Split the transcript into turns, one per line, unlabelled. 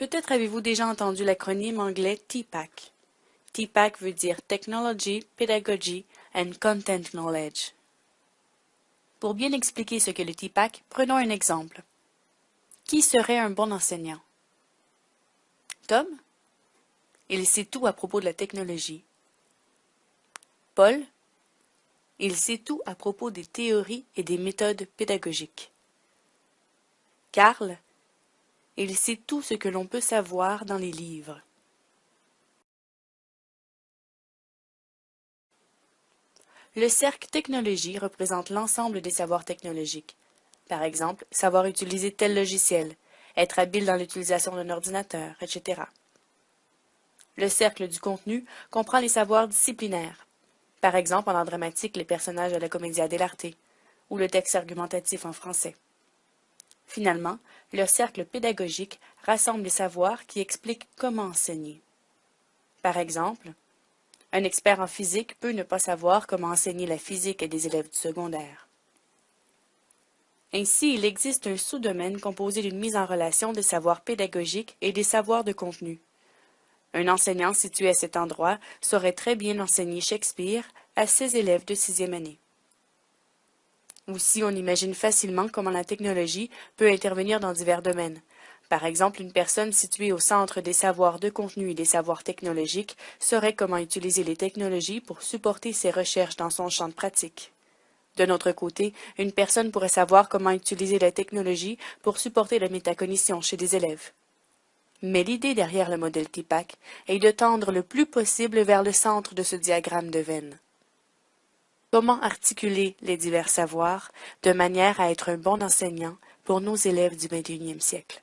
Peut-être avez-vous déjà entendu l'acronyme anglais TPACK. TPACK veut dire Technology, Pedagogy and Content Knowledge. Pour bien expliquer ce qu'est le TPACK, prenons un exemple. Qui serait un bon enseignant? Tom? Il sait tout à propos de la technologie. Paul? Il sait tout à propos des théories et des méthodes pédagogiques. Karl? Il sait tout ce que l'on peut savoir dans les livres. Le cercle technologie représente l'ensemble des savoirs technologiques. Par exemple, savoir utiliser tel logiciel, être habile dans l'utilisation d'un ordinateur, etc. Le cercle du contenu comprend les savoirs disciplinaires. Par exemple, en art dramatique, les personnages de la commedia dell'arte, ou le texte argumentatif en français. Finalement, le cercle pédagogique rassemble les savoirs qui expliquent comment enseigner. Par exemple, un expert en physique peut ne pas savoir comment enseigner la physique à des élèves du secondaire. Ainsi, il existe un sous-domaine composé d'une mise en relation des savoirs pédagogiques et des savoirs de contenu. Un enseignant situé à cet endroit saurait très bien enseigner Shakespeare à ses élèves de 6e année. Aussi, on imagine facilement comment la technologie peut intervenir dans divers domaines. Par exemple, une personne située au centre des savoirs de contenu et des savoirs technologiques saurait comment utiliser les technologies pour supporter ses recherches dans son champ de pratique. D'un autre côté, une personne pourrait savoir comment utiliser la technologie pour supporter la métacognition chez des élèves. Mais l'idée derrière le modèle TPACK est de tendre le plus possible vers le centre de ce diagramme de Venn. Comment articuler les divers savoirs de manière à être un bon enseignant pour nos élèves du XXIe siècle?